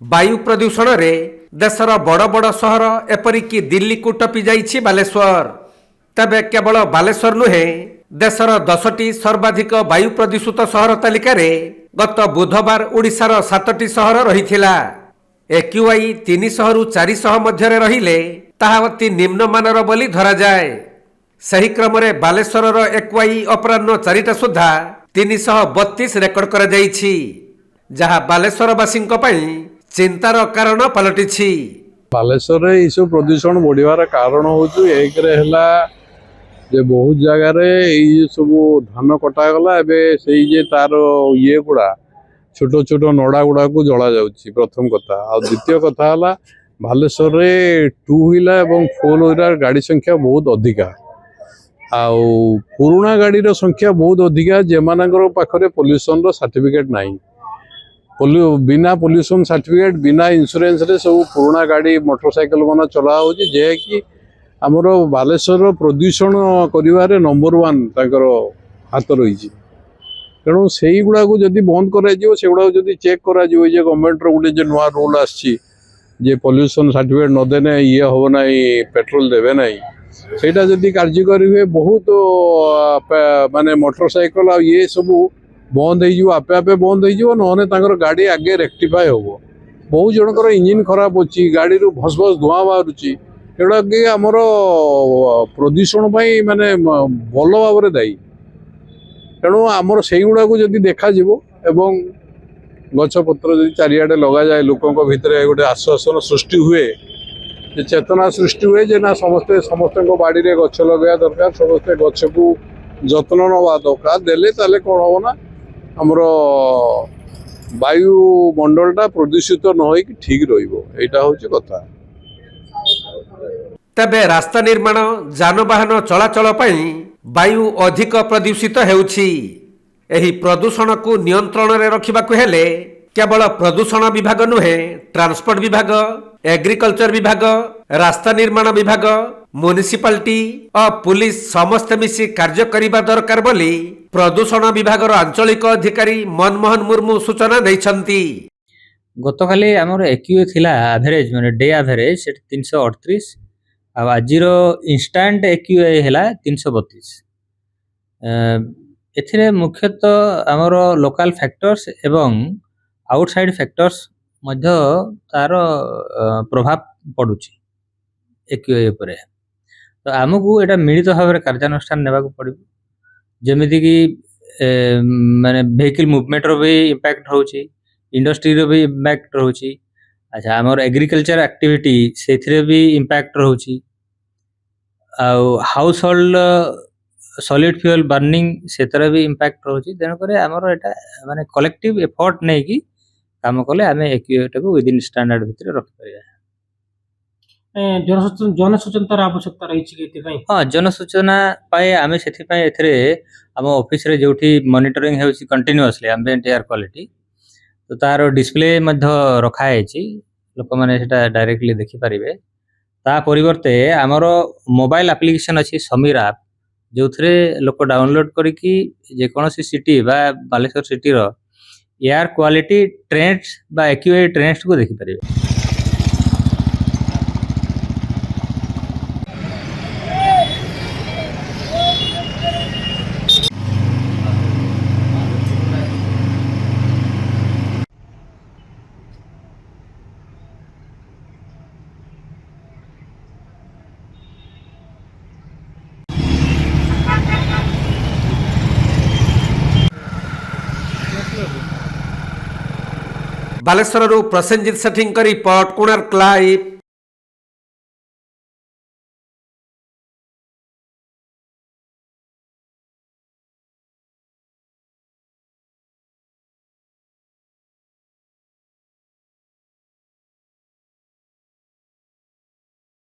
वायु प्रदूषण रे देशर बड़ बड़ सहर एपरिकी दिल्ली को टपी जाइछि बालेश्वर। तबे केवल बालेश्वर नुहे देशर 10टी सर्वाधिक वायु प्रदूषित सहर तालिकार गत बुधवार ओडिशार 7टी सहर रहिथिला। एक्यूआई 300 रु 400 मध्य रहिले ताहा अति निम्नमानर बोली धरा जाए। सही क्रम रे बालेश्वर एक्यूआई अपराह्न 4टा सुधा 332 रेकर्ड करा जाइछि, जहा बालेश्वरवासी चिंतार कारण पलटिछि। बालेश्वर ये सब प्रदूषण बढ़िवार कारण हूँ एक जे बहुत जगार ये सब धान कटागला से तार ये गुड़ा छोट छोट नड़ा गुड़ा को जला जाउछि प्रथम कथा। आ द्वितीय कथा है बालेश्वर रे 2 व्हीलर और 4 व्हीलर गाड़ी संख्या बहुत अधिका। आउ पुराना गाड़ी रो संख्या बहुत अधिका जेमानकर पाखरे पोल्यूशन रो सर्टिफिकेट नाही। बिना पोल्यूशन सर्टिफिकेट बिना इंश्योरेंस रे सब पुराना गाड़ी मोटरसाइकिल मन चला हो जे कि आमर बालेश्वर प्रदूषण करिवारे नंबर 1 ताकर हाथ रही। तेणु से गुड़ा को जदि बंद कर चेक कर गवर्नमेंट रो गोटे नुआ रूल आसी पोल्यूशन सर्टिफिकेट नदेने ये हम ना पेट्रोल देवे ना सेटा जदि कार्यकारी हुए बहुत माने मोटरसाइकिल आ ये सब बंद हो आपे आपे बंद हो गाड़ी आगे रेक्टिफाए हम। बहुत जनकर इंजिन खराब अच्छी गाड़ी रू भस भस धुआं बाहर एटा कि आमर प्रदूषण माने भल भाव दायी। तेणु आमर से गुड़ा को जदि देखा एवं गछपत्र जदि चारिआडे लगा जाए लोकों भितर गोटे आश्वासन सृष्टि हुए चेतना सृष्टि हुए जे ना समस्ते समस्त बाड़ी रे गछ लगे दरकार समस्ते गछ को जत्न नवा दरकार देले ताले कौन हम ना आमर वायुमंडलटा प्रदूषित न हो ठीक रहा हूँ कथा। तबे रास्ता निर्माण जानवाहन चलाचल वायु अधिक प्रदूषित हेउछि। एही प्रदूषण को नियंत्रण रे रखिबाकु हेले केवल प्रदूषण विभाग नुहे ट्रांसपोर्ट विभाग, एग्रीकल्चर विभाग, रास्ता निर्माण विभाग, म्युनिसिपालिटी और पुलिस समस्त मिसी कार्य करिबा दरकार बोली प्रदूषण विभागर आंचलिक अधिकारी मनमोहन मुर्मू सूचना दैछंती। गतकाली आमर एक्यूए थिला एवरेज माने डे एवरेज 338 आ आजिर इंस्टांट एक्यूए हैला 332। एथिरे मुख्यतः आमर लोकल फैक्टर्स एवं आउटसाइड फैक्टर्स मध्य तार प्रभाव पड़ुची एक्यूए उपरे। तो आमको एटा मिलित भाव में कार्यानुष्ठान नेबा को पड़िबो। जेमिति कि माने व्हीकल मूवमेंट रो भी इंपैक्ट होची, इंडस्ट्री रो भी इंपैक्ट होची। अच्छा हमर एग्रीकल्चर एक्टिविटी सेथिरे भी इंपैक्ट होची। आ household solid fuel burning सेतरे भी इंपैक्ट होची। तेन करे हमर एटा माने कलेक्टिव एफर्ट नै कि काम कले आमे एक्यूएटा को विदिन स्टैंडर्ड भितर रख परिया। जनसचेतनतार आवश्यकता रही। हाँ जनसूचना पाए आमे सेथि पाए एथरे आम ऑफिस रे जोठी मॉनिटरिंग हेउची कंटीन्यूअसली एम्बिएंट एयर क्वालिटी तो तार डिस्प्ले मध्य रखा हैची लोक माने सेटा डायरेक्टली देखि परिबे। ता परिवर्ते हमर मोबाइल एप्लीकेशन अछि समीर ऐप जोथरे लोक डाउनलोड करिकि जे कोनोसी सिटी बा बालेश्वर सिटी रो एयर क्वालिटी ट्रेंड्स बा एक्यूए ट्रेंड्स को देखि परिबे। बालेश्वर प्रसेनजीत सेठी रिपोर्ट कोणार्क लाइव।